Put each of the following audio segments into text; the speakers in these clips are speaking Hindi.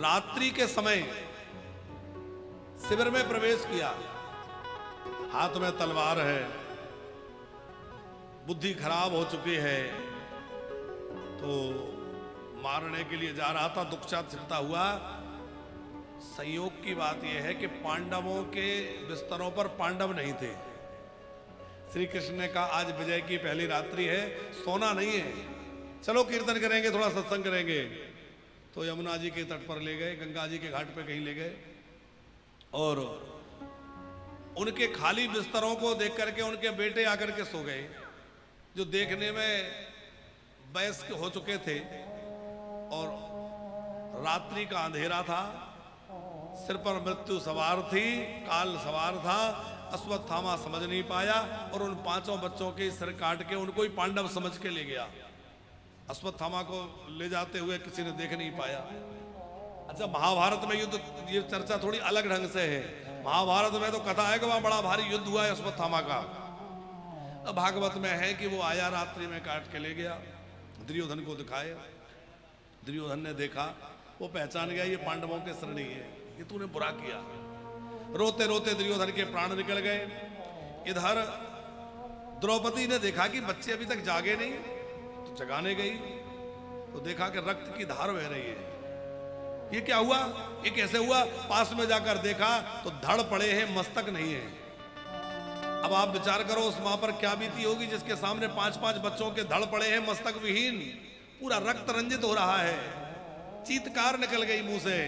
रात्रि के समय शिविर में प्रवेश किया। हाथ में तलवार है, बुद्धि खराब हो चुकी है, तो मारने के लिए जा रहा था। दुख छिड़ता हुआ। संयोग की बात यह है कि पांडवों के बिस्तरों पर पांडव नहीं थे। श्री कृष्ण ने कहा आज विजय की पहली रात्रि है, सोना नहीं है, चलो कीर्तन करेंगे, थोड़ा सत्संग करेंगे। तो यमुना जी के तट पर ले गए, गंगा जी के घाट पे कहीं ले गए और उनके खाली बिस्तरों को देख करके उनके बेटे आकर के सो गए, जो देखने में वयस्क हो चुके थे। और रात्रि का अंधेरा था, सिर पर मृत्यु सवार थी, काल सवार था। अश्वत्थामा समझ नहीं पाया और उन 5 बच्चों के सिर काट के उनको ही पांडव समझ के ले गया। अश्वत्थामा को ले जाते हुए किसी ने देख नहीं पाया। अच्छा, महाभारत में युद्ध, ये चर्चा थोड़ी अलग ढंग से है। महाभारत में तो कथा है कि वहां बड़ा भारी युद्ध हुआ है अश्वत्थामा का। अब भागवत में है कि वो आया, रात्रि में काट के ले गया, दुर्योधन को दिखाए। दुर्योधन ने देखा, वो पहचान गया ये पांडवों के शरणी है, ये तूने बुरा किया। रोते रोते दुर्योधन के प्राण निकल गए। इधर द्रौपदी ने देखा कि बच्चे अभी तक जागे नहीं, तो जगाने गई तो देखा कि रक्त की धार बह रही है। ये क्या हुआ, ये कैसे हुआ? पास में जाकर देखा तो धड़ पड़े हैं, मस्तक नहीं है। अब आप विचार करो उस मां पर क्या बीती होगी जिसके सामने 5-5 बच्चों के धड़ पड़े हैं, मस्तक विहीन, पूरा रक्त रंजित हो रहा है। चीत्कार निकल गई मुंह से,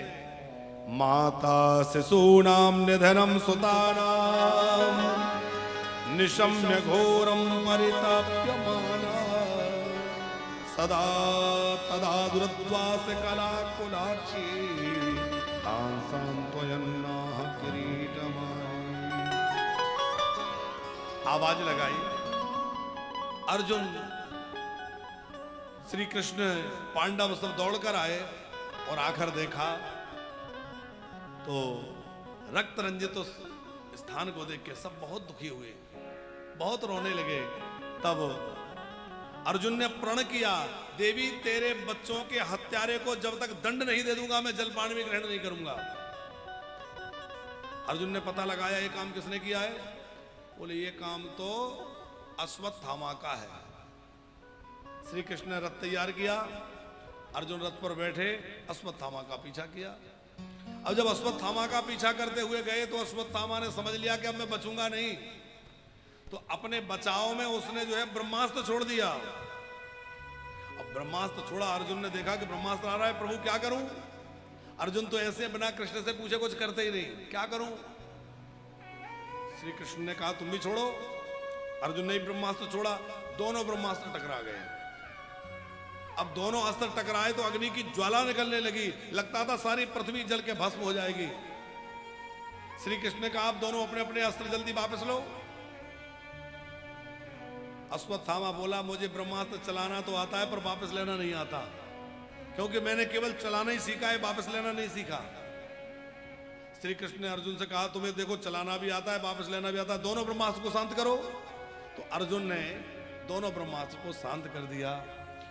माता शिशूनाम निधनम सुतानाम निशम्य घोरम परिताप्यमाना सदा तदा दुरद्वास कला कुलाक्षी तां सांत्वयन्नाह किरीटमानी। आवाज लगाई। अर्जुन, श्री कृष्ण, पांडव सब दौड़कर आए और आकर देखा तो रक्त रंजित उस स्थान को देख के सब बहुत दुखी हुए, बहुत रोने लगे। तब अर्जुन ने प्रण किया, देवी तेरे बच्चों के हत्यारे को जब तक दंड नहीं दे दूंगा मैं जलपान भी ग्रहण नहीं करूंगा। अर्जुन ने पता लगाया ये काम किसने किया है। बोले ये काम तो अश्वत्थामा का है। श्री कृष्ण ने रथ तैयार किया, अर्जुन रथ पर बैठे, अश्वत्थामा का पीछा किया। अब जब अश्वत्थामा का पीछा करते हुए गए तो अश्वत्थामा ने समझ लिया कि अब मैं बचूंगा नहीं, तो अपने बचाव में उसने जो है ब्रह्मास्त्र छोड़ दिया। अब ब्रह्मास्त्र छोड़ा, अर्जुन ने देखा कि ब्रह्मास्त्र आ रहा है, प्रभु क्या करूं? अर्जुन तो ऐसे बिना कृष्ण से पूछे कुछ करते ही नहीं, क्या करूं? श्री कृष्ण ने कहा तुम भी छोड़ो। अर्जुन ने ब्रह्मास्त्र छोड़ा, दोनों ब्रह्मास्त्र टकरा गए। अब दोनों अस्त्र टकराए तो अग्नि की ज्वाला निकलने लगी, लगता था सारी पृथ्वी जल के भस्म हो जाएगी। श्री कृष्ण ने कहा आप दोनों अपने अपने अस्त्र जल्दी वापस लो। अश्वत्थामा बोला मुझे ब्रह्मास्त्र चलाना तो आता है पर वापस लेना नहीं आता, क्योंकि मैंने केवल चलाना ही सीखा है, वापस लेना नहीं सीखा। श्री कृष्ण ने अर्जुन से कहा तुम्हें देखो चलाना भी आता है, वापस लेना भी आता है, दोनों ब्रह्मास्त्र को शांत करो। तो अर्जुन ने दोनों ब्रह्मास्त्र को शांत कर दिया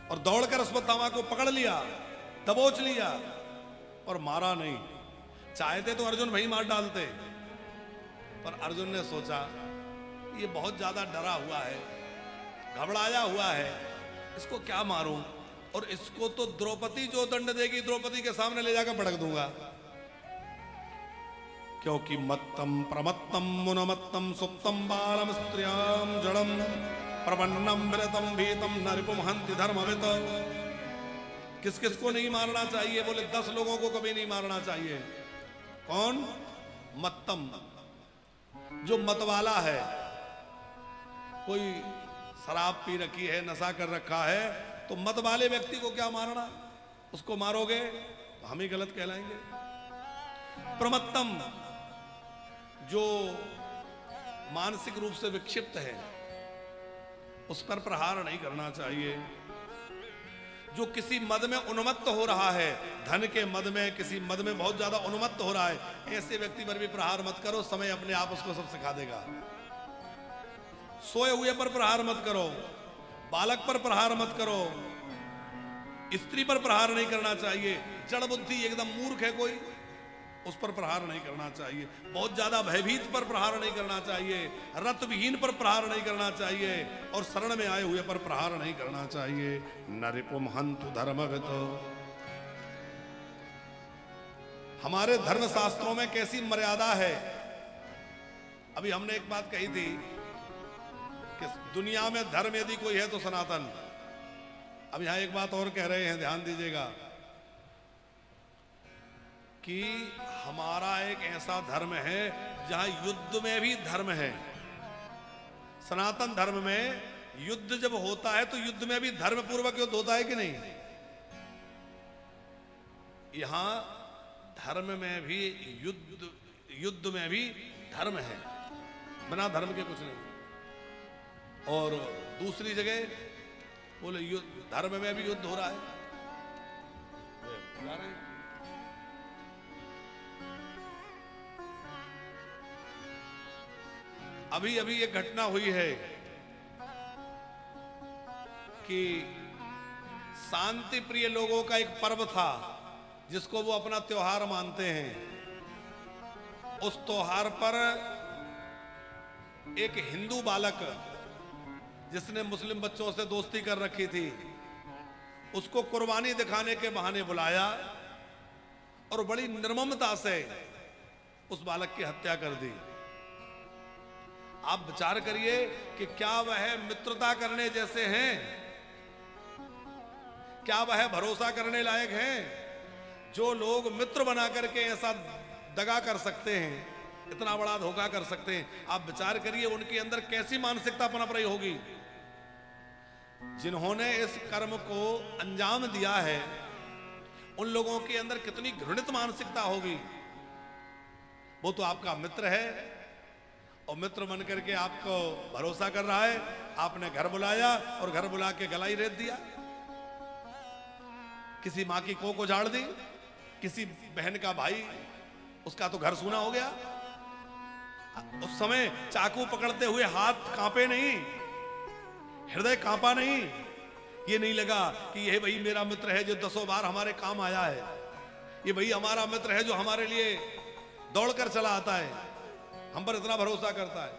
और दौड़कर अश्वत्थामा को पकड़ लिया, दबोच लिया और मारा नहीं। चाहते तो अर्जुन वहीं मार डालते, पर अर्जुन ने सोचा ये बहुत ज्यादा डरा हुआ है, घबराया हुआ है, इसको क्या मारूं, और इसको तो द्रौपदी जो दंड देगी द्रौपदी के सामने ले जाकर पटक दूंगा। क्योंकि मत्तम प्रमत्तम मुनमत्तम सुप्तम बालम स्त्रियाम जड़म प्रपन्नम विरतम भीतम नरिपुम हंति धर्मवित। किस किस को नहीं मारना चाहिए? बोले 10 लोगों को कभी नहीं मारना चाहिए। कौन? मत्तम, जो मतवाला है, कोई शराब पी रखी है, नशा कर रखा है, तो मत वाले व्यक्ति को क्या मारना? उसको मारोगे तो हम ही गलत कहलाएंगे। प्रमत्तम, जो मानसिक रूप से विक्षिप्त है, उस पर प्रहार नहीं करना चाहिए। जो किसी मद में उन्मत्त हो रहा है, धन के मद में, किसी मद में बहुत ज्यादा उन्मत्त हो रहा है, ऐसे व्यक्ति पर भी प्रहार मत करो, समय अपने आप उसको सब सिखा देगा। सोए हुए पर प्रहार मत करो, बालक पर प्रहार मत करो, स्त्री पर प्रहार नहीं करना चाहिए, जड़ बुद्धि एकदम मूर्ख है कोई, उस पर प्रहार नहीं करना चाहिए, बहुत ज्यादा भयभीत पर प्रहार नहीं करना चाहिए, रतविहीन पर प्रहार नहीं करना चाहिए, और शरण में आए हुए पर प्रहार नहीं करना चाहिए। नरिपुम हंतु धर्मवित। हमारे धर्म शास्त्रों में कैसी मर्यादा है। अभी हमने एक बात कही थी कि दुनिया में धर्म यदि कोई है तो सनातन। अब यहां एक बात और कह रहे हैं, ध्यान दीजिएगा, कि हमारा एक ऐसा धर्म है जहां युद्ध में भी धर्म है। सनातन धर्म में युद्ध जब होता है तो युद्ध में भी धर्म पूर्वक युद्ध होता है कि नहीं। यहां धर्म में भी युद्ध में भी धर्म है, बिना धर्म के कुछ नहीं। और दूसरी जगह बोले धर्म में भी युद्ध हो रहा है। अभी अभी एक घटना हुई है कि शांति प्रिय लोगों का एक पर्व था जिसको वो अपना त्योहार मानते हैं। उस त्योहार पर एक हिंदू बालक जिसने मुस्लिम बच्चों से दोस्ती कर रखी थी, उसको कुर्बानी दिखाने के बहाने बुलाया और बड़ी निर्ममता से उस बालक की हत्या कर दी। आप विचार करिए कि क्या वह मित्रता करने जैसे हैं, क्या वह भरोसा करने लायक हैं, जो लोग मित्र बना करके ऐसा दगा कर सकते हैं, इतना बड़ा धोखा कर सकते हैं। आप विचार करिए उनके अंदर कैसी मानसिकता पनप रही होगी। जिन्होंने इस कर्म को अंजाम दिया है उन लोगों के अंदर कितनी घृणित मानसिकता होगी। वो तो आपका मित्र है और मित्र बन करके आपको भरोसा कर रहा है, आपने घर बुलाया और घर बुला के गला ही रेत दिया, किसी मां की कोख उजाड़ दी, किसी बहन का भाई उसका तो घर सूना हो गया। उस समय चाकू पकड़ते हुए हाथ कांपे नहीं, हृदय कांपा नहीं, ये नहीं लगा कि यह भाई मेरा मित्र है जो 10 बार हमारे काम आया है, ये भाई हमारा मित्र है जो हमारे लिए दौड़कर चला आता है, हम पर इतना भरोसा करता है।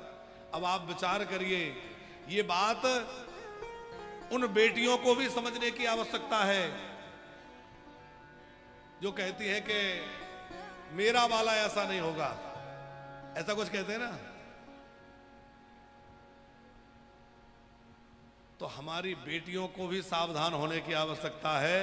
अब आप विचार करिए, ये बात उन बेटियों को भी समझने की आवश्यकता है जो कहती है कि मेरा वाला ऐसा नहीं होगा, ऐसा कुछ कहते हैं ना। तो हमारी बेटियों को भी सावधान होने की आवश्यकता है,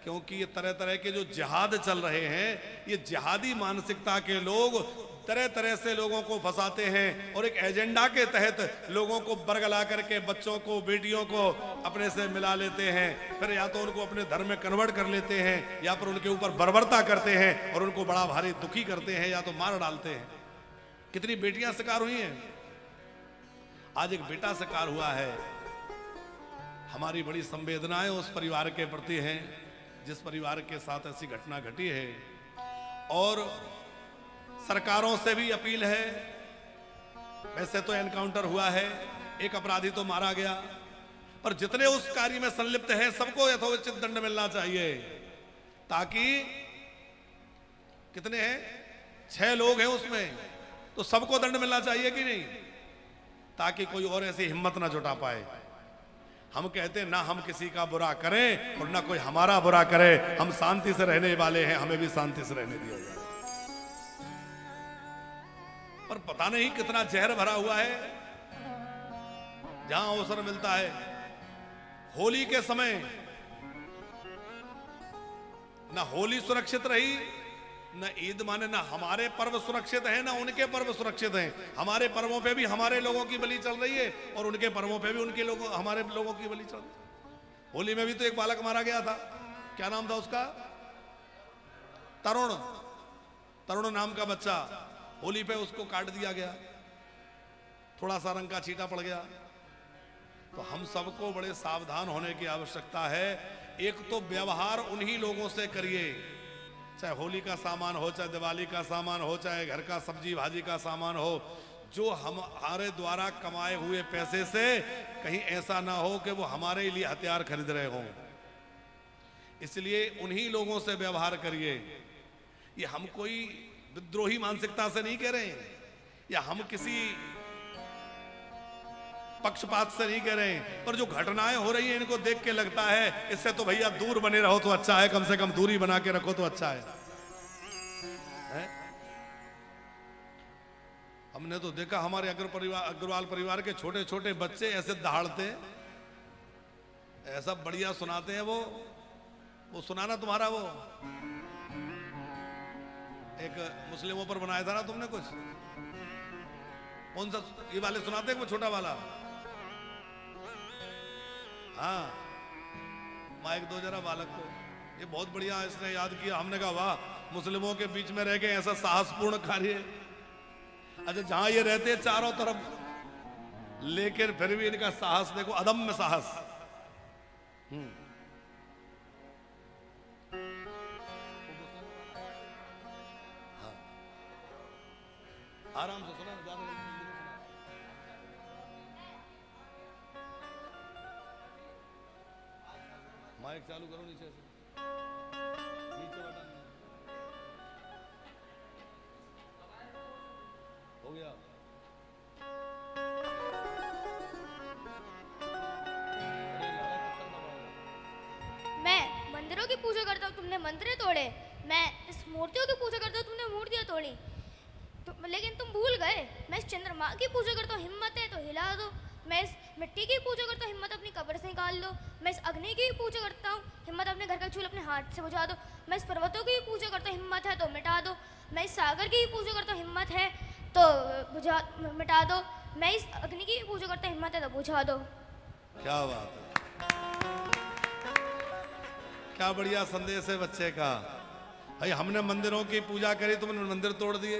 क्योंकि ये तरह तरह के जो जिहाद चल रहे हैं, ये जिहादी मानसिकता के लोग तरह तरह से लोगों को फंसाते हैं और एक एजेंडा के तहत लोगों को बरगला करके बच्चों को, बेटियों को अपने से मिला लेते हैं। फिर या तो उनको अपने धर्म में कन्वर्ट कर लेते हैं या फिर उनके ऊपर बर्बरता करते हैं और उनको बड़ा भारी दुखी करते हैं या तो मार डालते हैं। कितनी बेटियां शिकार हुई हैं। आज एक बेटा शिकार हुआ है। हमारी बड़ी संवेदनाएं उस परिवार के प्रति हैं जिस परिवार के साथ ऐसी घटना घटी है। और सरकारों से भी अपील है, वैसे तो एनकाउंटर हुआ है, एक अपराधी तो मारा गया, पर जितने उस कार्य में संलिप्त हैं सबको यथोचित दंड मिलना चाहिए, ताकि कितने हैं, 6 लोग हैं उसमें, तो सबको दंड मिलना चाहिए कि नहीं, ताकि कोई और ऐसी हिम्मत ना जुटा पाए। हम कहते हैं ना हम किसी का बुरा करें और ना कोई हमारा बुरा करे, हम शांति से रहने वाले हैं, हमें भी शांति से रहने दिया जाए। पर पता नहीं कितना जहर भरा हुआ है। जहां अवसर मिलता है, होली के समय ना होली सुरक्षित रही, ना ईद माने, ना हमारे पर्व सुरक्षित हैं, ना उनके पर्व सुरक्षित हैं। हमारे पर्वों पे भी हमारे लोगों की बलि चल रही है और उनके पर्वों पे भी उनके लोगों, हमारे लोगों की बलि चल रही है। होली में भी तो एक बालक मारा गया था, क्या नाम था उसका, तरुण नाम का बच्चा, होली पे उसको काट दिया गया, थोड़ा सा रंग का छींटा पड़ गया। तो हम सबको बड़े सावधान होने की आवश्यकता है। एक तो व्यवहार उन्हीं लोगों से करिए, चाहे होली का सामान हो, चाहे दिवाली का सामान हो, चाहे घर का सब्जी भाजी का सामान हो, जो हमारे द्वारा कमाए हुए पैसे से कहीं ऐसा ना हो कि वो हमारे लिए हथियार खरीद रहे हों। इसलिए उन्हीं लोगों से व्यवहार करिए। ये हम कोई विद्रोही मानसिकता से नहीं कह रहे हैं, या हम किसी पक्षपात से नहीं कह रहे हैं, पर जो घटनाएं हो रही हैं इनको देख के लगता है इससे तो भैया दूर बने रहो तो अच्छा है, कम से कम दूरी बना के रखो तो अच्छा है? हमने तो देखा हमारे अग्रवाल परिवार के छोटे छोटे बच्चे ऐसे दहाड़ते, ऐसा बढ़िया सुनाते हैं। वो सुनाना तुम्हारा वो एक मुस्लिमों पर बनाया था ना तुमने कुछ, कौन सा? ये वाले सुनाते हैं वो छोटा वाला? हाँ, माइक दो जरा बालक को। ये बहुत बढ़िया इसने याद किया। हमने कहा वाह, मुस्लिमों के बीच में रह के ऐसा साहसपूर्ण कार्य। अच्छा, जहां ये रहते चारों तरफ, लेकिन फिर भी इनका साहस देखो, अदम्य साहस। हाँ, आराम से सुना, ज्यादा नहीं। माइक चालू करो नीचे से, नीचे बटन हो गया। मैं मंदिरों की पूजा करता हूँ, तुमने मंदिर तोड़े। मैं इस मूर्तियों की पूजा करता हूँ, तुमने मूर्तियाँ तोड़ी। लेकिन तुम भूल गए, मैं इस चंद्रमा की पूजा करता हूँ, हिम्मत है तो हिला दो। मैं इस मिट्टी की पूजा करता हूँ, हिम्मत अपनी कब्र से निकाल लो। मैं इस अग्नि की पूजा करता हूँ, हिम्मत अपने घर का चूल्हा अपने हाथ से बुझा दो। मैं इस पर्वतों की पूजा करता हूँ, हिम्मत है तो मिटा दो। मैं इस सागर की पूजा करता हूँ, हिम्मत है तो मिटा दो। मैं इस अग्नि की पूजा करता हूँ, हिम्मत है तो बुझा दो। क्या बात है, क्या बढ़िया संदेश है बच्चे का। भाई हमने मंदिरों की पूजा करी, तुमने मंदिर तोड़ दिए।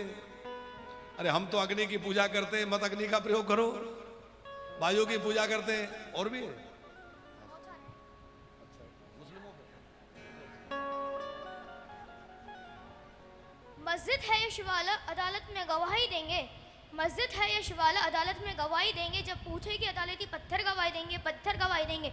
अरे हम तो अग्नि की पूजा करते हैं, मत अग्नि का प्रयोग करो। वायु की पूजा करते हैं, और भी है। मस्जिद है ये शिवाला, अदालत में गवाही देंगे। मस्जिद है ये शिवाला, अदालत में गवाही देंगे। जब पूछेगी अदालती पत्थर गवाही देंगे, पत्थर गवाही देंगे।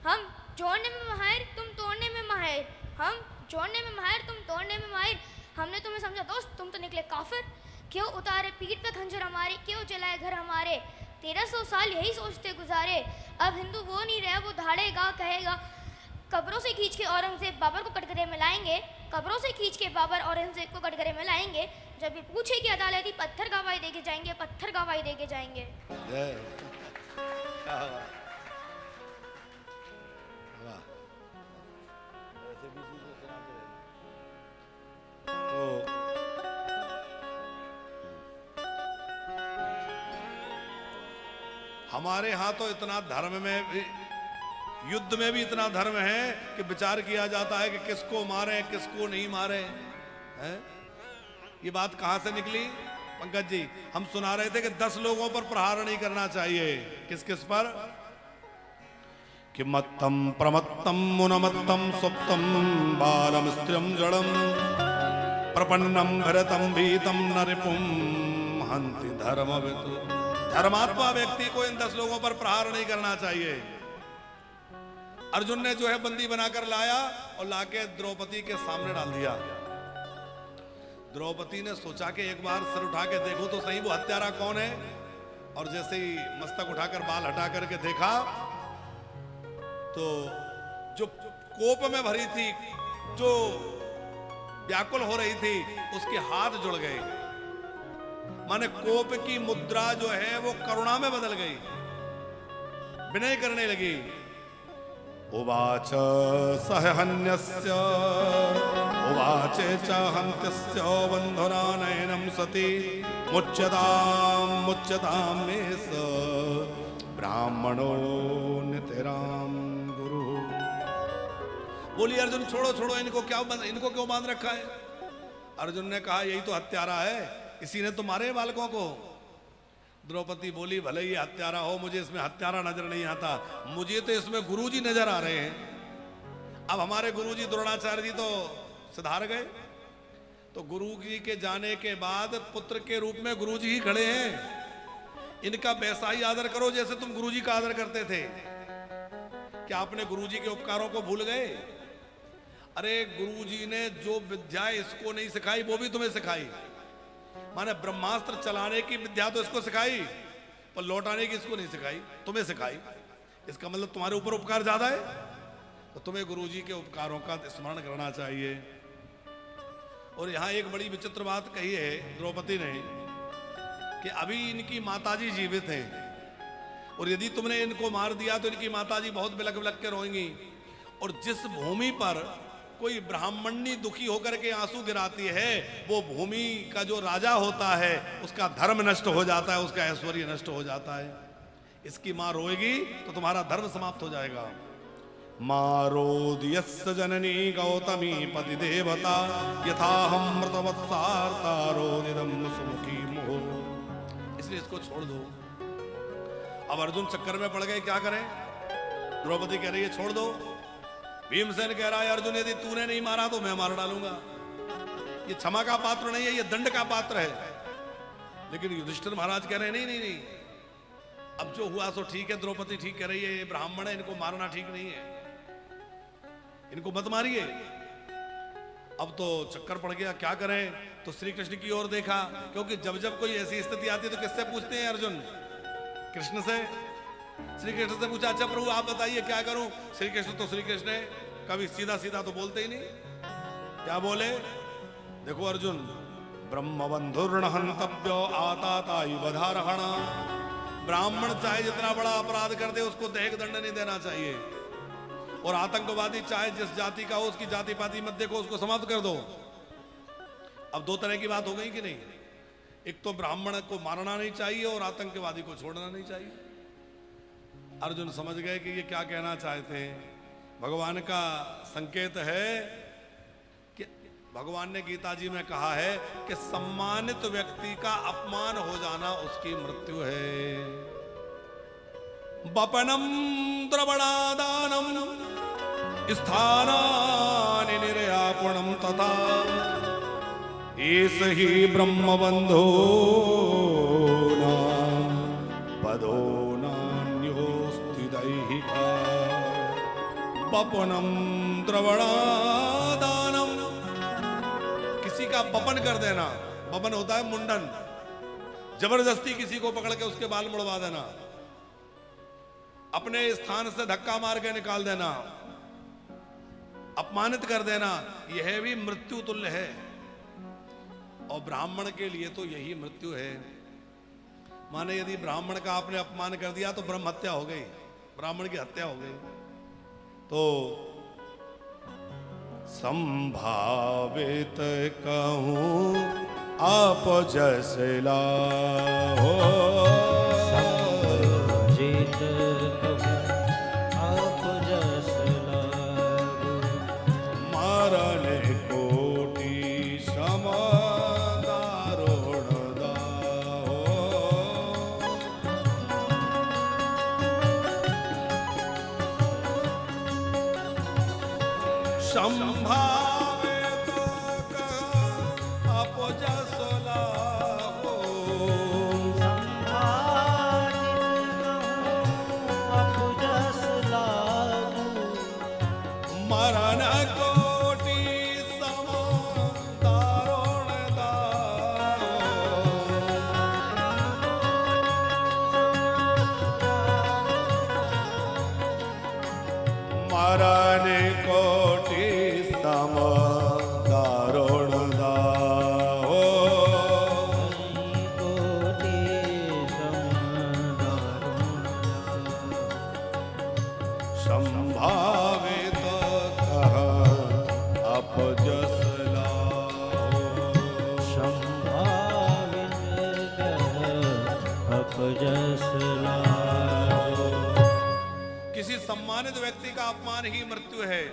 हम जोड़ने में माहिर, तुम तोड़ने में माहिर। हम जोड़ने में माहिर, तुम तोड़ने में माहिर। हमने तुम्हें समझा दोस्त, तुम तो निकले काफिर। क्यों उतारे पीठ पे खंजर हमारी, क्यों जलाए घर हमारे। 1300 साल यही सोचते गुजारे। अब हिंदू वो नहीं रहा, वो धाड़ेगा कहेगा। कब्रों से खींच के औरंगजेब बाबर को कटघरे में लाएंगे। कब्रों से खींच के बाबर औरंगजेब को कटघरे में लाएंगे। जब ये पूछे कि अदालती पत्थर गवाही देके जाएंगे, पत्थर गवाही देके जाएंगे। हमारे यहाँ तो इतना धर्म में भी, युद्ध में भी इतना धर्म है कि विचार किया जाता है कि किसको मारे किसको नहीं मारे हैं? ये बात कहां से निकली पंकज जी? हम सुना रहे थे कि 10 लोगों पर प्रहार नहीं करना चाहिए। किस किस पर? कि मत्तम प्रमत्तम मुनमत्तम सुप्तम बालम स्त्रियम जड़म प्रपन्नम भरतम भीतम नरिपुम हंति धर्मवितु। धर्मात्मा व्यक्ति को इन 10 लोगों पर प्रहार नहीं करना चाहिए। अर्जुन ने जो है बंदी बनाकर लाया और लाके द्रौपदी के सामने डाल दिया। द्रौपदी ने सोचा कि एक बार सिर उठा के देखो तो सही वो हत्यारा कौन है। और जैसे ही मस्तक उठाकर बाल हटा करके देखा तो जो कोप में भरी थी, जो व्याकुल हो रही थी, उसके हाथ जुड़ गए। माने कोप की मुद्रा जो है वो करुणा में बदल गई, विनय करने लगी। उवाच सहहन्यस्य उवाचे च हन्त्यस्य बन्धुना नयनं सति मुच्यतां मे स ब्राह्मणो नितरां गुरु। बोली अर्जुन छोड़ो छोड़ो इनको, इनको क्यों बांध रखा है? अर्जुन ने कहा यही तो हत्यारा है, इसी ने तो मारे बालकों को। द्रौपदी बोली भले ही हत्यारा हो, मुझे इसमें हत्यारा नजर नहीं आता, मुझे तो इसमें गुरुजी नजर आ रहे हैं। अब हमारे गुरुजी द्रोणाचार्य जी तो सुधार गए, तो गुरु जी के जाने के बाद पुत्र के रूप में गुरुजी ही खड़े हैं। इनका वैसा ही आदर करो जैसे तुम गुरुजी का आदर करते थे। क्या आपने गुरुजी के उपकारों को भूल गए? अरे गुरुजी ने जो विद्या इसको नहीं सिखाई वो भी तुम्हें सिखाई। माने ब्रह्मास्त्र चलाने की विद्या तो इसको सिखाई, पर लौटाने की इसको नहीं सिखाई, तुम्हें सिखाई। इसका मतलब तुम्हारे ऊपर उपकार ज्यादा है, तो तुम्हें गुरुजी के उपकारों का स्मरण करना चाहिए। और यहां एक बड़ी विचित्र बात कही है द्रौपदी ने कि अभी इनकी माताजी जीवित हैं, और यदि तुमने इनको मार दिया तो इनकी माताजी बहुत बिलख बिलख के रोएंगी। और जिस भूमि पर कोई ब्राह्मणी दुखी होकर के आंसू गिराती है, वो भूमि का जो राजा होता है उसका धर्म नष्ट हो जाता है, उसका ऐश्वर्य नष्ट हो जाता है। इसकी मां रोएगी तो तुम्हारा धर्म समाप्त हो जाएगा। मारोद्यस्य जननी गौतमी पति देवता यथाहं मृतवत्सार्तारो निदम सुमुखी मोह। इसलिए इसको छोड़ दो। अब अर्जुन चक्कर में पड़ गए, क्या करें? द्रौपदी कह रही है छोड़ दो। भीमसेन कह रहा है अर्जुन यदि तूने नहीं मारा तो मैं मार डालूंगा। ये क्षमा का पात्र नहीं है, ये दंड का पात्र है। लेकिन युधिष्ठिर महाराज कह रहे हैं नहीं नहीं नहीं, अब जो हुआ सो ठीक है, द्रौपदी ठीक कह रही है, ये ब्राह्मण है, इनको मारना ठीक नहीं है, इनको मत मारिए। अब तो चक्कर पड़ गया, क्या करें? तो श्री कृष्ण की ओर देखा, क्योंकि जब जब कोई ऐसी स्थिति आती है तो किससे पूछते हैं अर्जुन? कृष्ण से। श्री कृष्ण से पूछा अच्छा प्रभु आप बताइए क्या करूं? श्री कृष्ण है, कभी सीधा सीधा तो बोलते ही नहीं। क्या बोले? देखो अर्जुन, ब्रह्म बंधुर्न हंतव्यो आताताई वधारहण। ब्राह्मण चाहे जितना बड़ा अपराध कर दे उसको देह दंड नहीं देना चाहिए, और आतंकवादी चाहे जिस जाति का हो उसकी जाति पाति मत देखो, उसको समाप्त कर दो। अब दो तरह की बात हो गई कि नहीं? एक तो ब्राह्मण को मारना नहीं चाहिए और आतंकवादी को छोड़ना नहीं चाहिए। अर्जुन समझ गए कि ये क्या कहना चाहते हैं। भगवान का संकेत है कि भगवान ने गीता जी में कहा है कि सम्मानित व्यक्ति का अपमान हो जाना उसकी मृत्यु है। वपनम द्रवणादानम स्थानानि निर्यापणम तथा एस ही ब्रह्म बंधो पदो नान्योस्ति दैहिका। वपनम द्रवणादानम, किसी का वपन कर देना। वपन होता है मुंडन, जबरदस्ती किसी को पकड़ के उसके बाल मुड़वा देना, अपने स्थान से धक्का मार के निकाल देना, अपमानित कर देना, यह भी मृत्यु तुल्य है। और ब्राह्मण के लिए तो यही मृत्यु है। माने यदि ब्राह्मण का आपने अपमान कर दिया तो ब्रह्म हत्या हो गई, ब्राह्मण की हत्या हो गई। तो संभावित कहूं आप जसला हो, संभावित कहूं आप जसला हो, मारने कोटि सम संभावित आप जसला हो, आप जसला हो, मरण कोटि सम दारुण मरण कोटि सम दारुण दाहो, कोटि सम दारुण संभावित कह आप जसला हो, संभावित कह आप जसला हो। किसी सम्मानित व्यक्ति का अपमान ही मृत्यु है।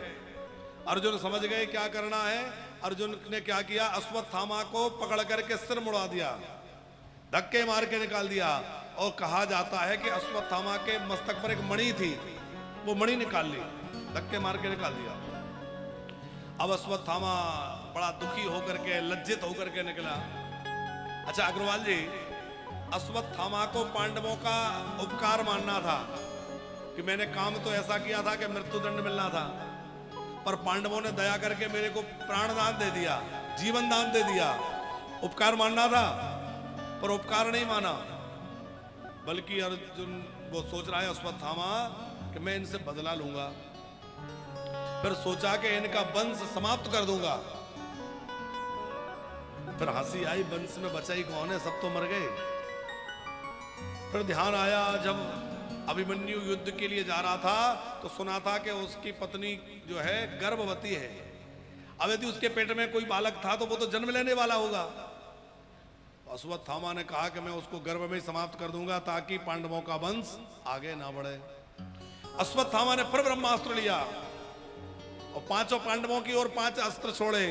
अर्जुन समझ गए क्या करना है। अर्जुन ने क्या किया? अश्वत्थामा को पकड़ करके सिर मुड़ा दिया, धक्के मार के निकाल दिया। और कहा जाता है कि अश्वत्थामा के मस्तक पर एक मणि थी, वो मणि निकाल ली, धक्के मार के निकाल दिया। अब अश्वत्थामा बड़ा दुखी होकर के, लज्जित होकर के निकला। अच्छा अग्रवाल जी, अश्वत्थामा को पांडवों का उपकार मानना था कि मैंने काम तो ऐसा किया था कि मृत्यु दंड मिलना था, पर पांडवों ने दया करके मेरे को प्राण दान दे दिया, जीवन दान दे दिया। उपकार मानना था पर उपकार नहीं माना, बल्कि अर्जुन वो सोच रहा है अश्वत्थामा कि मैं इनसे बदला लूंगा, फिर सोचा कि इनका वंश समाप्त कर दूंगा। फिर हंसी आई, वंश में बचा ही कौन है, सब तो मर गए। फिर ध्यान आया जब अभिमन्यु युद्ध के लिए जा रहा था तो सुना था कि उसकी पत्नी जो है गर्भवती है। अब यदि उसके पेट में कोई बालक था तो वो तो जन्म लेने वाला होगा। अश्वत्थामा ने कहा कि मैं उसको गर्भ में ही समाप्त कर दूंगा ताकि पांडवों का वंश आगे ना बढ़े। अश्वत्थामा ने फिर ब्रह्मास्त्र लिया और पांचों पांडवों की ओर 5 अस्त्र छोड़े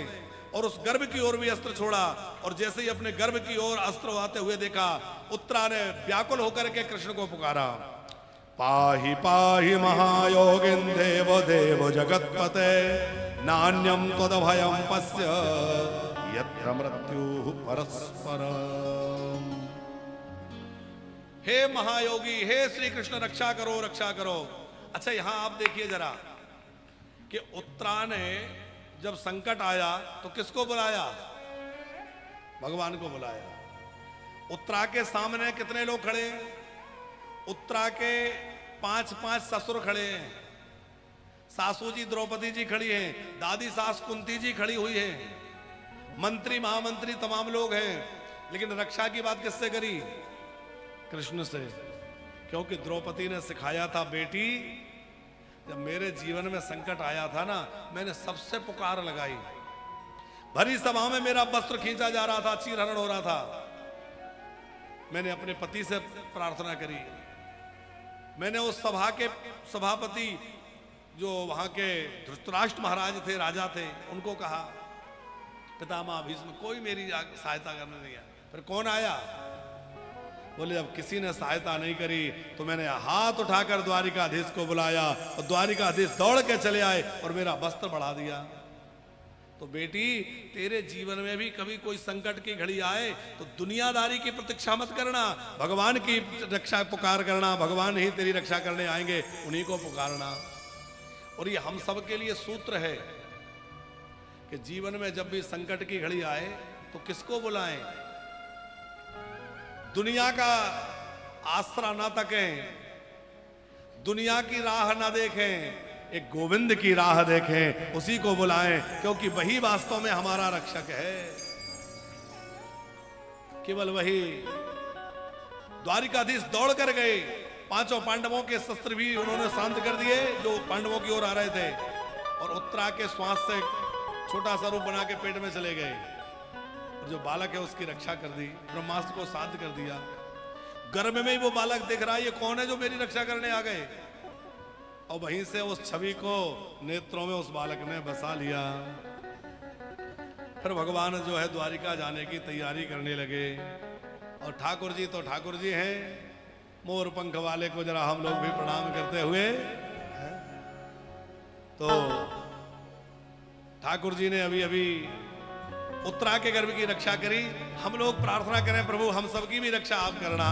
और उस गर्भ की ओर भी अस्त्र छोड़ा। और जैसे ही अपने गर्भ की ओर अस्त्र आते हुए देखा, उत्तरा ने व्याकुल होकर के कृष्ण को पुकारा, पाहि पाहि महायोगिन देव देव जगतपते नान्यम तदभयम पश्य यत्र मृत्यु परस्परम। हे महायोगी, हे श्री कृष्ण रक्षा करो रक्षा करो। अच्छा यहां आप देखिए जरा कि उत्तरा ने जब संकट आया तो किसको बुलाया? भगवान को बुलाया। उत्तरा के सामने कितने लोग खड़े हैं? उत्तरा के 5 ससुर खड़े हैं, सासू जी द्रौपदी जी खड़ी हैं, दादी सास कुंती जी खड़ी हुई है, मंत्री महामंत्री तमाम लोग हैं। लेकिन रक्षा की बात किससे करी? कृष्ण से। क्योंकि द्रौपदी ने सिखाया था, बेटी जब मेरे जीवन में संकट आया था ना, मैंने सबसे पुकार लगाई। भरी सभा में मेरा वस्त्र खींचा जा रहा था, चीरहरण हो रहा था, मैंने अपने पति से प्रार्थना करी। मैंने उस सभा के सभापति जो वहां के धृतराष्ट्र महाराज थे, राजा थे, उनको कहा, पितामह भीष्म कोई मेरी सहायता करने नहीं आया। फिर कौन आया? बोले जब किसी ने सहायता नहीं करी तो मैंने हाथ उठाकर द्वारिकाधीश को बुलाया और द्वारिकाधीश दौड़ के चले आए और मेरा वस्त्र बढ़ा दिया। तो बेटी तेरे जीवन में भी कभी कोई संकट की घड़ी आए तो दुनियादारी की प्रतीक्षा मत करना, भगवान की रक्षा पुकार करना। भगवान ही तेरी रक्षा करने आएंगे, उन्हीं को पुकारना। और ये हम सब के लिए सूत्र है कि जीवन में जब भी संकट की घड़ी आए तो किसको बुलाएं? दुनिया का आसरा ना तकें, दुनिया की राह ना देखें, एक गोविंद की राह देखें, उसी को बुलाएं, क्योंकि वही वास्तव में हमारा रक्षक है। केवल वही। द्वारिकाधीश दौड़ कर गए, 5 पांडवों के शस्त्र भी उन्होंने शांत कर दिए जो पांडवों की ओर आ रहे थे, और उत्तरा के श्वास से छोटा सा रूप बना के पेट में चले गए। जो बालक है उसकी रक्षा कर दी, ब्रह्मास्त्र को शांत कर दिया। गर्भ में ही वो बालक दिख रहा है, ये कौन है जो मेरी रक्षा करने आ गए? और वहीं से उस छवि को नेत्रों में उस बालक ने बसा लिया। फिर भगवान जो है द्वारिका जाने की तैयारी करने लगे। और ठाकुर जी तो ठाकुर जी हैं, मोर पंख वाले को जरा हम लोग भी प्रणाम करते हुए। तो ठाकुर जी ने अभी अभी उत्तरा के गर्भ की रक्षा करी। हम लोग प्रार्थना करें, प्रभु हम सबकी भी रक्षा आप करना।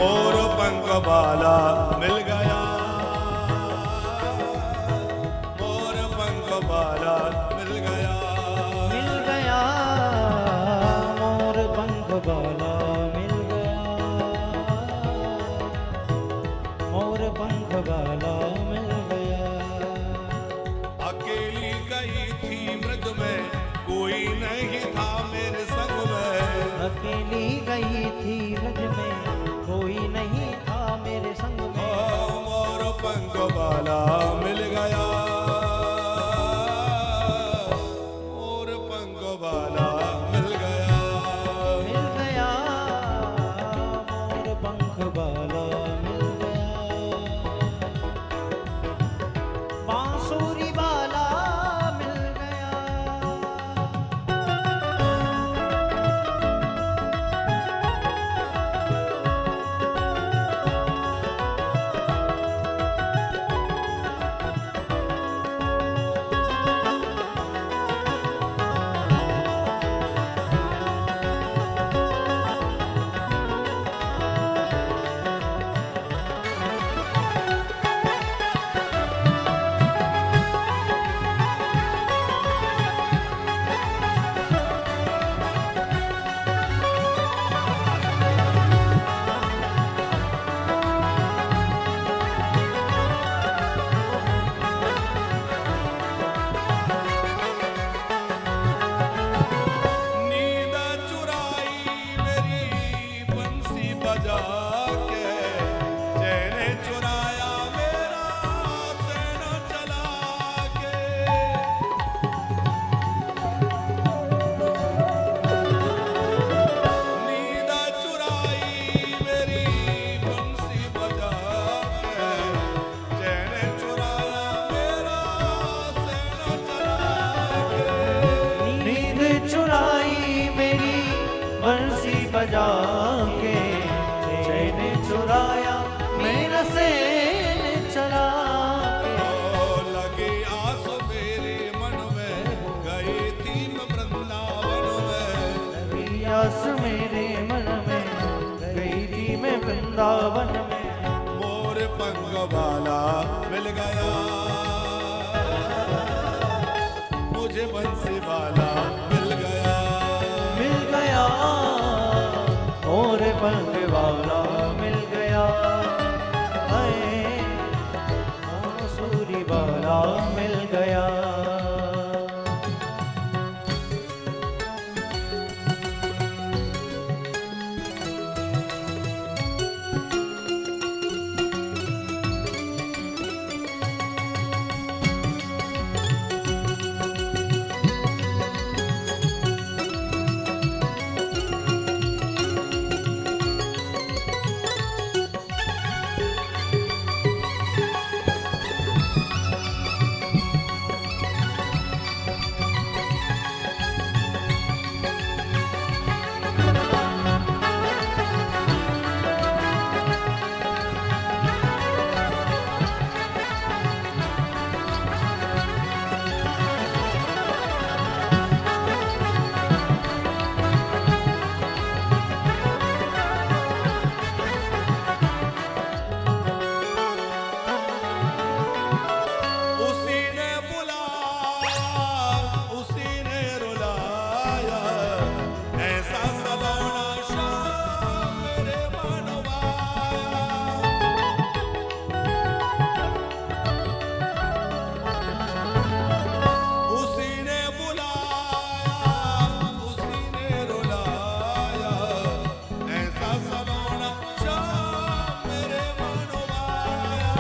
मोर पंख वाला मिल गया, मोर पंख वाला मिल गया, मिल गया, मोर पंख वाला मिल गया, मोर पंख वाला मिल गया। अकेली गई थी मृग में गई थी रज में, कोई नहीं था मेरे संग में। मोर पंख वाला मिल गया, मोर पंख वाला मिल गया, मिल गया मोर पंख वाला मिल गया, बांसुरी वाला मिल गया। नींद चुराई मेरी बंसी बजा के, चैन चुराया मेरा सैन चला के। नींद चुराई मेरी बंसी बजा के, चैन चुराया मेरा सैन चला के। नींद चुराई मेरी बंसी बजा के, चैन चुराया मेरा सैन चला के। लगी आस मेरे मन में, गई थी मैं वृंदावन में। आस मेरे मन में, गई थी मैं वृंदावन में। मोर पंख वाला मिल गया, मुझे बंसी वाला मिल गया, मिल गया मोर पंख वाला मिल गया, हाय बांसुरी वाला मिल गया। उसी ने बुलाया, उसी ने रुलाया, ऐसा सलोना शाम मेरे मनवाया। उसी ने बुलाया, उसी ने रुलाया, ऐसा सलोना शाम मेरे मनवाया।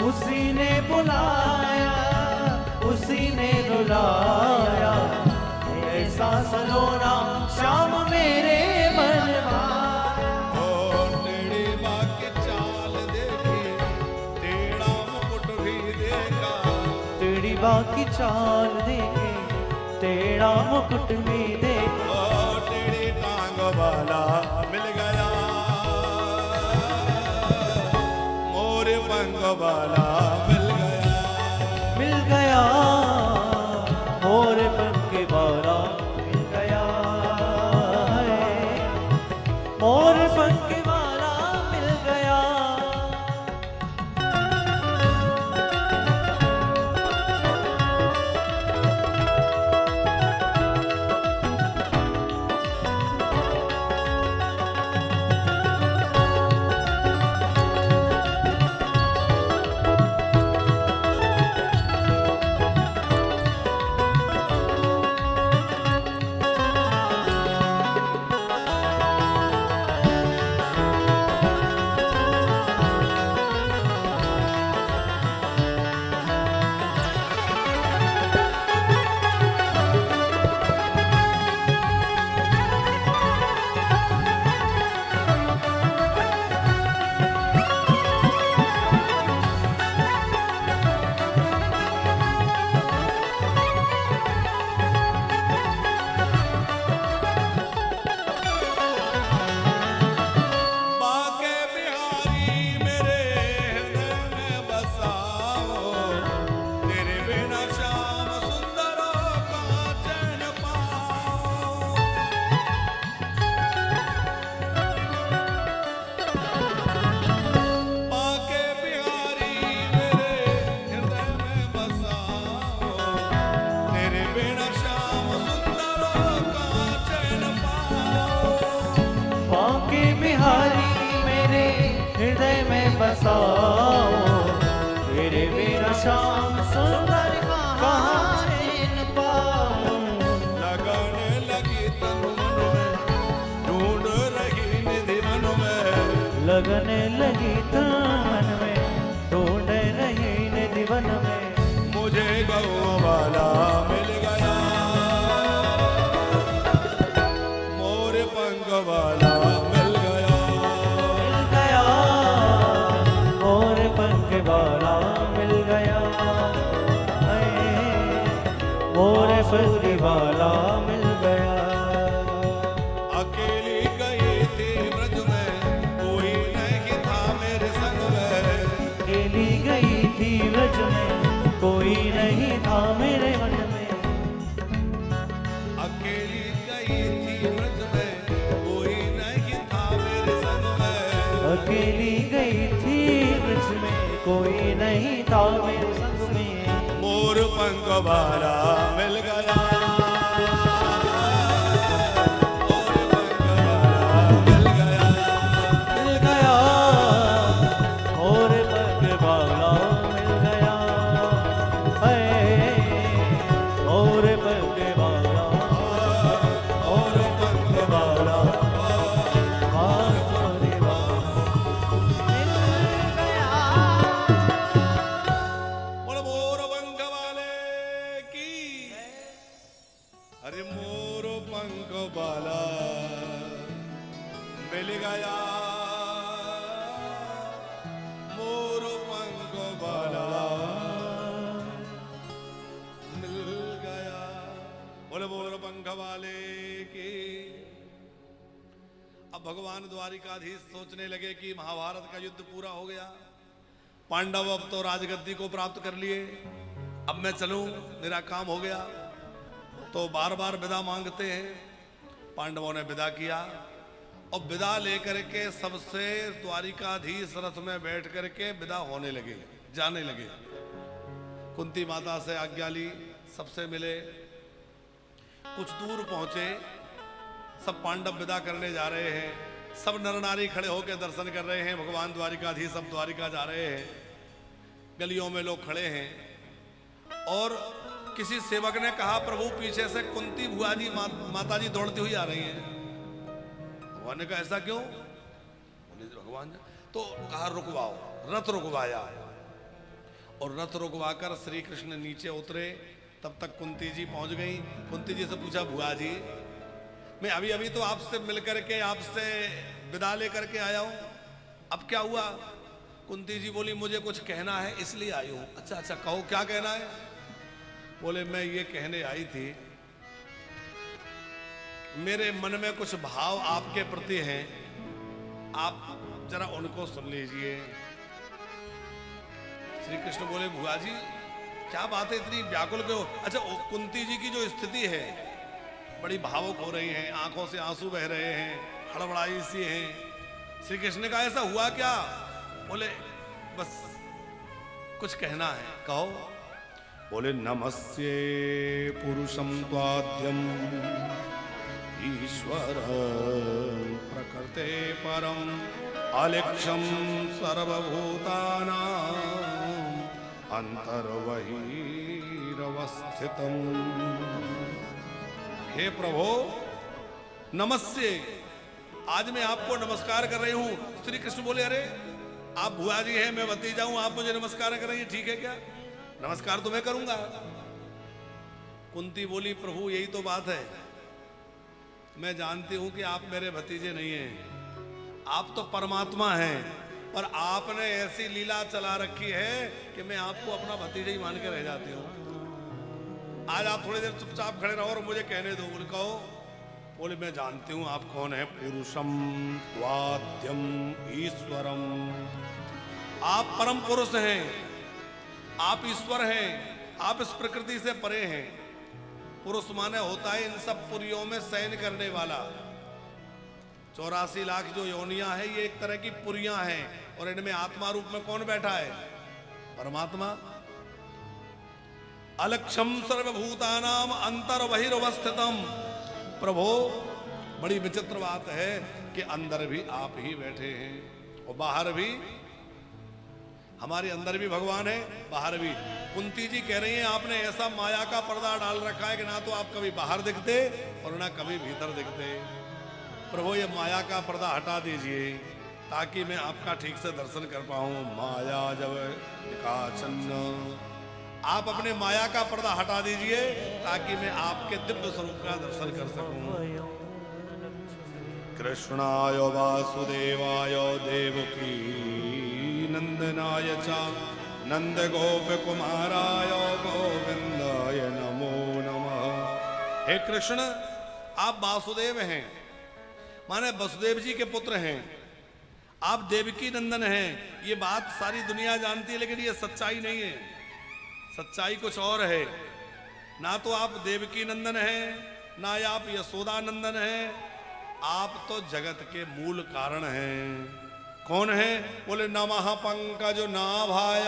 उसी ने बुलाया, उसी ने रुलाया, ऐसा सलोना शाम मेरे मन में। ओ टेढ़ी माँ की चाल देखी, टेढ़ा मुकुट भी देखा। तेरी बाकी चाल देखे, तेरा मुकुट भी देखा। ओ टेढ़ी टांग वाला मिल गया, मोर पंख वाला मिल गया, मिल गया मोर पंख वाला मिल गया, मोर पंख वाला मिल गया। बसाओ, तेरे बिना श्याम सुंदर कहाँ न पाऊं। लगने लगी तन मन में, ढूंढ रही निधि मन में, लगने लगी तन मन में, ढूंढ रही निधि वन में, मुझे गौ वाला मिल गया, मोर पंख वाला मिल गया, मिल गया, मोर पंख वाला मिल गया, मोर पंख वाला मिल गया। अकेली गई थी ब्रज में, कोई नहीं था मेरे संग में, अकेली गई थी ब्रज में, कोई नहीं था मेरे मन में, अकेली गई थी ब्रज में, कोई नहीं था मेरे संग में, अकेली गई थी ब्रज में, कोई नहीं था मेरे संग में, मोर पंख वाला मिल गया, मोर पंख वाला मिल गया, मिल गया, मोर पंख वाला मिल गया, मोर पंख वाला, मोर पंख वाला, मोर मिल गया। बोलो मोर पंख वाले की, अरे मोर पंख वाला मिल गया, मोर पंख वाला मिल गया, बोले मोर पंख वाले की। अब भगवान द्वारिकाधीश सोचने लगे कि महाभारत का युद्ध पूरा हो गया, पांडव अब तो राजगद्दी को प्राप्त कर लिए, अब मैं चलूं, मेरा काम हो गया। तो बार बार विदा मांगते हैं। पांडवों ने विदा किया और विदा लेकर के सबसे द्वारिकाधीश रथ में बैठ करके विदा होने लगे, जाने लगे। कुंती माता से आज्ञा ली, सबसे मिले, कुछ दूर पहुंचे, सब पांडव विदा करने जा रहे हैं, सब नर नारी खड़े होकर दर्शन कर रहे हैं। भगवान द्वारिकाधीश सब द्वारिका जा रहे हैं, गलियों में लोग खड़े हैं। और किसी सेवक ने कहा, प्रभु पीछे से कुंती भुआ जी माता जी दौड़ती हुई आ रही हैं। भगवान ने कहा ऐसा क्यों? बोले भगवान तो कहा रुकवाओ, रथ रुकवाया और रथ रुकवाकर श्री कृष्ण नीचे उतरे। तब तक कुंती जी पहुंच गई। कुंती जी से पूछा, भुआ जी मैं अभी अभी तो आपसे मिलकर के आपसे विदा लेकर के आया हूं, अब क्या हुआ? कुंती जी बोली, मुझे कुछ कहना है इसलिए आई हूं। अच्छा अच्छा कहो, क्या कहना है? बोले मैं ये कहने आई थी, मेरे मन में कुछ भाव आपके प्रति हैं, आप जरा उनको सुन लीजिए। श्री कृष्ण बोले, भुआ जी क्या बात है, इतनी व्याकुल क्यों? अच्छा कुंती जी की जो स्थिति है बड़ी भावुक हो रही हैं, आंखों से आंसू बह रहे हैं, हड़बड़ाई सी हैं। श्री कृष्ण ने कहा ऐसा हुआ क्या? बोले बस कुछ कहना है, कहो। बोले नमस्ये पुरुषं त्वाद्यम ईश्वर प्रकृते परम अलेक्षम सर्वभूतानां अंतर्बहिरवस्थितम्। हे प्रभु नमस्ते, आज मैं आपको नमस्कार कर रही हूं। श्री कृष्ण बोले, अरे आप भुआ जी हैं, मैं भतीजा हूं, आप मुझे नमस्कार कर रही हैं, ठीक है क्या? नमस्कार तो मैं करूंगा। कुंती बोली, प्रभु यही तो बात है, मैं जानती हूं कि आप मेरे भतीजे नहीं हैं, आप तो परमात्मा हैं, पर आपने ऐसी लीला चला रखी है कि मैं आपको अपना भतीजा ही मान के रह जाती हूं। आज आप थोड़ी देर चुपचाप खड़े रहो और मुझे कहने दो। बोले कहो। बोले मैं जानती हूं आप कौन है, पुरुषम त्वाद्यम ईश्वरम, आप परम पुरुष हैं, आप ईश्वर हैं, आप इस प्रकृति से परे हैं। पुरुष माने होता है इन सब पुरियों में शयन करने वाला। 84 लाख जो योनियां हैं ये एक तरह की पुरियां हैं, और इनमें आत्मा रूप में कौन बैठा है? परमात्मा। अलक्षम सर्वभूतानाम अंतर बहिर्वस्थितम। प्रभु बड़ी विचित्र बात है कि अंदर भी आप ही बैठे हैं और बाहर भी हमारे अंदर भी भगवान है, बाहर भी। कुंती जी कह रही हैं आपने ऐसा माया का पर्दा डाल रखा है कि ना तो आप कभी बाहर दिखते और ना कभी भीतर दिखते। प्रभु ये माया का पर्दा हटा दीजिए ताकि मैं आपका ठीक से दर्शन कर पाऊं। माया जब निकाचन्न, आप अपने माया का पर्दा हटा दीजिए ताकि मैं आपके दिव्य स्वरूप का दर्शन कर सकूं। कृष्णाय वासुदेवाय देवकी नंदनाय च नंद गोप कुमाराय गोविंदाय नमो नमः। हे कृष्ण, आप वासुदेव हैं, माने वसुदेव जी के पुत्र हैं, आप देवकी नंदन हैं। ये बात सारी दुनिया जानती है, लेकिन ये सच्चाई नहीं है। सच्चाई कुछ और है। ना तो आप देवकी नंदन हैं, ना आप यशोदा नंदन हैं, आप तो जगत के मूल कारण हैं। कौन है? बोले नमः पंकज नाभाय।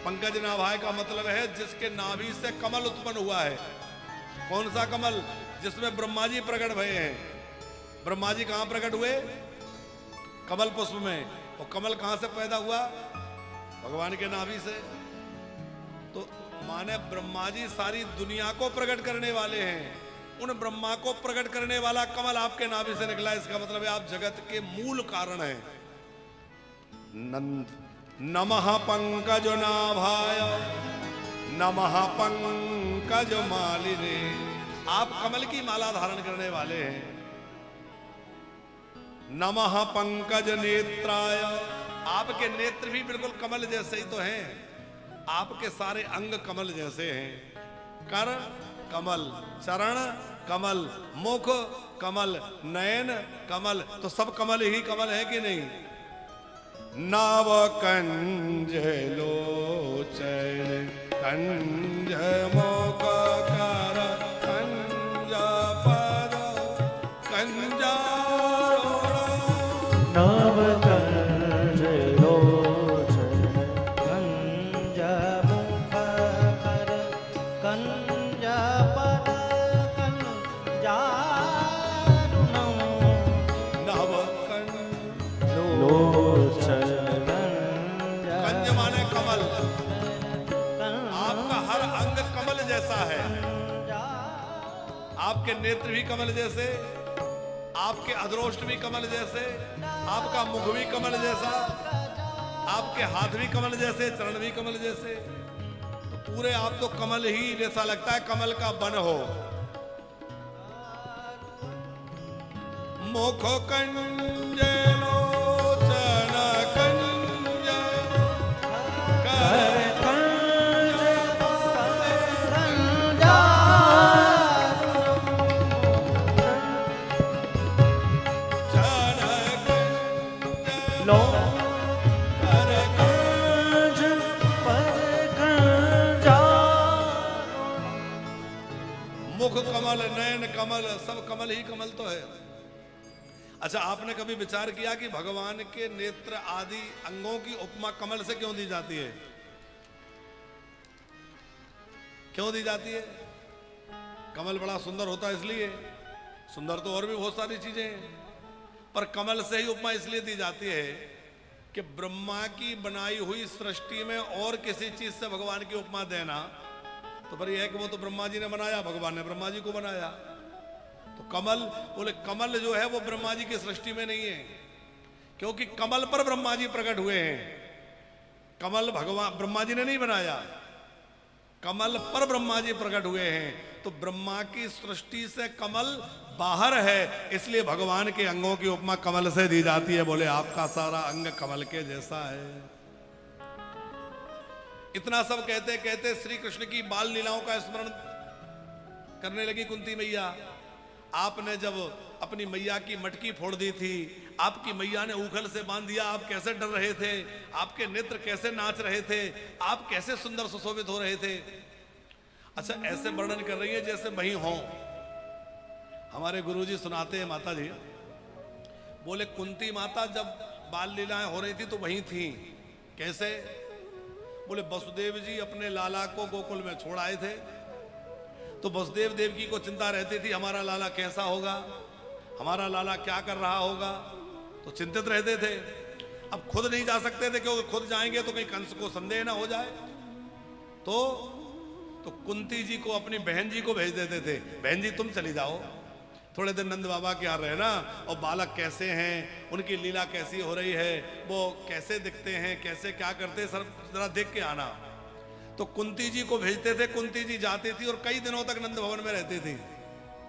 पंकज नाभाय का मतलब है जिसके नाभि से कमल उत्पन्न हुआ है। कौन सा कमल? जिसमें ब्रह्मा जी प्रकट भये हैं। ब्रह्मा जी कहां प्रकट हुए? कमल पुष्प में। और कमल कहां से पैदा हुआ? भगवान के नाभि से। तो माने ब्रह्मा जी सारी दुनिया को प्रकट करने वाले हैं। उन ब्रह्मा को प्रकट करने वाला कमल आपके नाभि से निकला। इसका मतलब है आप जगत के मूल कारण हैं। नंद नमः पंकज नाभाय नमः पंकज मालिने। आप कमल की माला धारण करने वाले हैं। नमः पंकज नेत्राय। आपके नेत्र भी बिल्कुल कमल जैसे ही तो हैं। आपके सारे अंग कमल जैसे हैं। कर कमल, चरण कमल, मुख कमल, नयन कमल, तो सब कमल ही कमल है कि नहीं? नव कंज लोचन कंज मुख कर कंज पद कंजा नव कंज लोचन कंज मुख कर कंज पद कंजारुणम। नव कंज लोचन कंज माने कमल। आपका हर अंग कमल जैसा है। आपके नेत्र भी कमल जैसे, आपके अधरोष्ट भी कमल जैसे, आपका मुख भी कमल जैसा, आपके हाथ भी कमल जैसे, चरण भी कमल जैसे। तो पूरे आप तो कमल ही जैसा लगता है, कमल का बन हो। मुख कंज लोचन कंज कर मुख कमल, नयन कमल, सब कमल ही कमल तो है। अच्छा, आपने कभी विचार किया कि भगवान के नेत्र आदि अंगों की उपमा कमल से क्यों दी जाती है? क्यों दी जाती है? कमल बड़ा सुंदर होता है इसलिए। सुंदर तो और भी बहुत सारी चीजें हैं, पर कमल से ही उपमा इसलिए दी जाती है कि ब्रह्मा की बनाई हुई सृष्टि में और किसी चीज से भगवान की उपमा देना तो पर यह है कि वो तो ब्रह्मा जी ने बनाया, भगवान ने ब्रह्मा जी को बनाया। तो कमल, बोले कमल जो है वो ब्रह्मा जी की सृष्टि में नहीं है, क्योंकि कमल पर ब्रह्मा जी प्रकट हुए हैं। कमल भगवान ब्रह्मा जी ने नहीं बनाया, कमल पर ब्रह्मा जी प्रकट हुए हैं। तो ब्रह्मा की सृष्टि से कमल बाहर है, इसलिए भगवान के अंगों की उपमा कमल से दी जाती है। बोले आपका सारा अंग कमल के जैसा है। इतना सब कहते कहते श्री कृष्ण की बाल लीलाओं का स्मरण करने लगी कुंती मैया। आपने जब अपनी मैया की मटकी फोड़ दी थी, आपकी मैया ने ऊखल से बांध दिया, आप कैसे डर रहे थे, आपके नेत्र कैसे नाच रहे थे, आप कैसे सुंदर सुशोभित हो रहे थे। अच्छा, ऐसे वर्णन कर रही है जैसे वही हों। हमारे गुरुजी सुनाते हैं, माता जी बोले कुंती माता जब बाल लीलाएं हो रही थी तो वही थी। कैसे? बोले वसुदेव जी अपने लाला को गोकुल में छोड़ आए थे, तो वसुदेव देवकी को चिंता रहती थी हमारा लाला कैसा होगा, हमारा लाला क्या कर रहा होगा, तो चिंतित रहते थे। अब खुद नहीं जा सकते थे क्योंकि खुद जाएंगे तो कहीं कंस को संदेह ना हो जाए, तो कुंती जी को अपनी बहन जी को भेज देते थे, बहन जी तुम चली जाओ, थोड़े दिन नंद बाबा के यहाँ रहना, और बालक कैसे हैं, उनकी लीला कैसी हो रही है, वो कैसे दिखते हैं, कैसे क्या करते हैं, सर जरा देख के आना। तो कुंती जी को भेजते थे, कुंती जी जाती थी और कई दिनों तक नंद भवन में रहती थी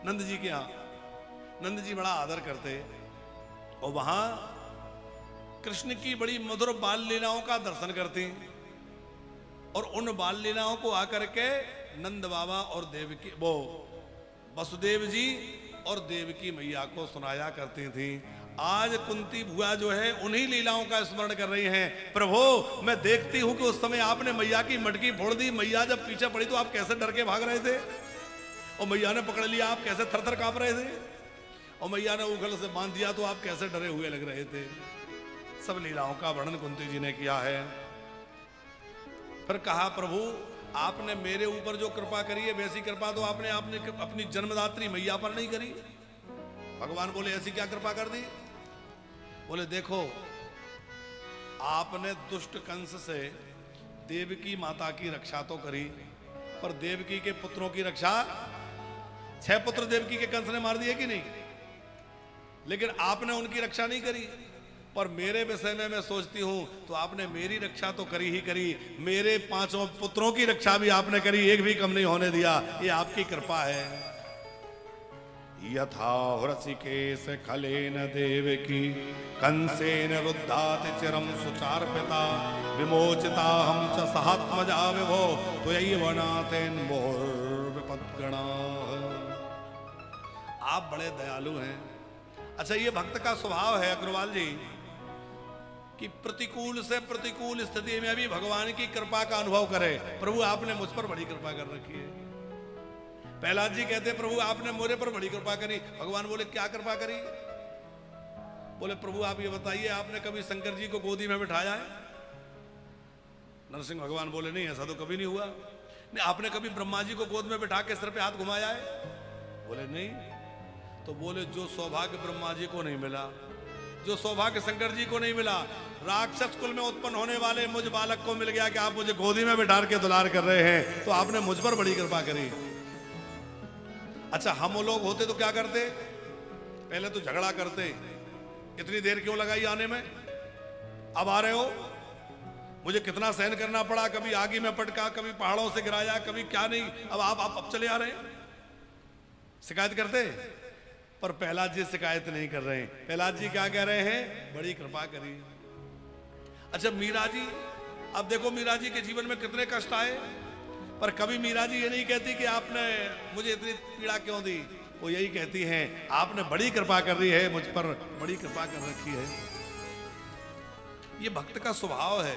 नंद जी के यहाँ। नंद जी बड़ा आदर करते और वहां कृष्ण की बड़ी मधुर बाल लीलाओं का दर्शन करती, और उन बाल लीलाओं को आकर के नंद बाबा और देवकी वो वसुदेव जी और देवकी मैया को सुनाया करती थी। आज कुंती बुआ जो है उन्हीं लीलाओं का स्मरण कर रही हैं। प्रभु मैं देखती हूं कि उस समय आपने मैया की मटकी फोड़ दी, मैया जब पीछे पड़ी तो आप कैसे डर के भाग रहे थे, और मैया ने पकड़ लिया आप कैसे थरथर कांप रहे थे, और मैया ने उंगल से बांध दिया तो आप कैसे डरे हुए लग रहे थे। सब लीलाओं का वर्णन कुंती जी ने किया है। फिर कहा प्रभु आपने मेरे ऊपर जो कृपा करी है वैसी कृपा तो आपने अपनी जन्मदात्री मैया पर नहीं करी। भगवान बोले ऐसी क्या कृपा कर दी? बोले देखो आपने दुष्ट कंस से देवकी माता की रक्षा तो करी, पर देवकी के पुत्रों की रक्षा 6 पुत्र देवकी के कंस ने मार दिए कि नहीं, लेकिन आपने उनकी रक्षा नहीं करी। पर मेरे विषय में मैं सोचती हूं तो आपने मेरी रक्षा तो करी ही करी, मेरे 5 पुत्रों की रक्षा भी आपने करी, एक भी कम नहीं होने दिया, ये आपकी कृपा है। यथा हृषिकेश खलेन देवकी कंसेन रुद्धाति चिरम सुचार्पिता विमोचिता हम च सहात्मजा विभो त्वयैव नाथेन मोर्विपद्गणा। आप बड़े दयालु हैं। अच्छा ये भक्त का स्वभाव है अग्रवाल जी कि प्रतिकूल से प्रतिकूल स्थिति में भी भगवान की कृपा का अनुभव करे। प्रभु आपने मुझ पर बड़ी कृपा कर रखी है। प्रहलाद जी कहते प्रभु आपने मेरे पर बड़ी कृपा करी। भगवान बोले क्या कृपा करी? बोले प्रभु आप ये बताइए आपने कभी शंकर जी को गोदी में बिठाया है? नरसिंह भगवान बोले नहीं ऐसा तो कभी नहीं हुआ। नहीं आपने कभी ब्रह्मा जी को गोद में बिठा के सिर पे हाथ घुमाया है? बोले नहीं। तो बोले जो सौभाग्य ब्रह्मा जी को नहीं मिला, जो सौभाग्य शंकर जी को नहीं मिला, राक्षस कुल में उत्पन्न होने वाले मुझ बालक को मिल गया कि आप मुझे गोदी में बिठा के दुलार कर रहे हैं, तो आपने मुझ पर बड़ी कृपा करी। अच्छा हम लोग होते तो क्या करते? पहले तो झगड़ा करते, इतनी देर क्यों लगाई आने में, अब आ रहे हो, मुझे कितना सहन करना पड़ा, कभी आगे में पटका, कभी पहाड़ों से गिराया, कभी क्या नहीं, अब आप चले आ रहे हैं। शिकायत करते, पर प्रहलाद जी शिकायत नहीं कर रहे हैं। प्रहलाद जी क्या कह रहे हैं? बड़ी कृपा करी। अच्छा मीरा जी, अब देखो मीरा जी के जीवन में कितने कष्ट आए, पर कभी मीरा जी ये नहीं कहती कि आपने मुझे इतनी पीड़ा क्यों दी, वो यही कहती हैं आपने बड़ी कृपा कर रही है, मुझ पर बड़ी कृपा कर रखी है। ये भक्त का स्वभाव है।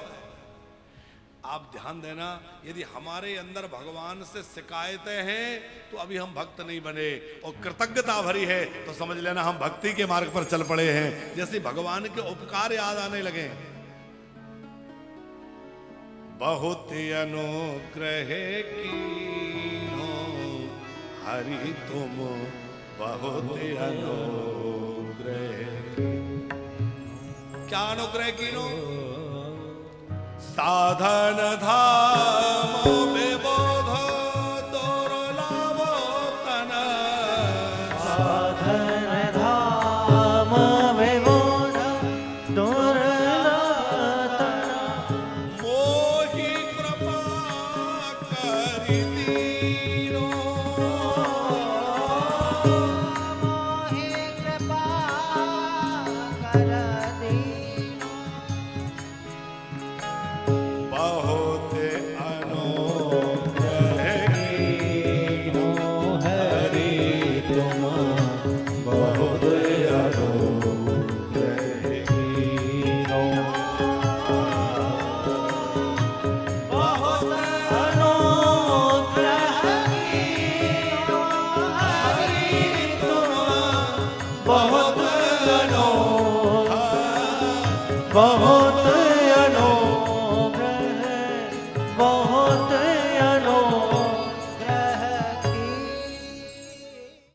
आप ध्यान देना, यदि हमारे अंदर भगवान से शिकायतें हैं तो अभी हम भक्त नहीं बने, और कृतज्ञता भरी है तो समझ लेना हम भक्ति के मार्ग पर चल पड़े हैं। जैसे भगवान के उपकार याद आने लगे। बहुत अनुग्रह कीन्हो हरि तुम बहुत अनुग्रह। क्या अनुग्रह कीन्हो? साधन धाम विबोध दुर्लभ तन। साधन धाम विबोध दुर्लभ तन। मोहि कृपा करि दीनो। मोहि कृपा कर दीनो। बहुत अनुग्रह कीन्हो हरि तुम बहुत अनुग्रह कीन्हो। बहुत अनुग्रह कीन्हो हरि तुम बहुत अनुग्रह बहुत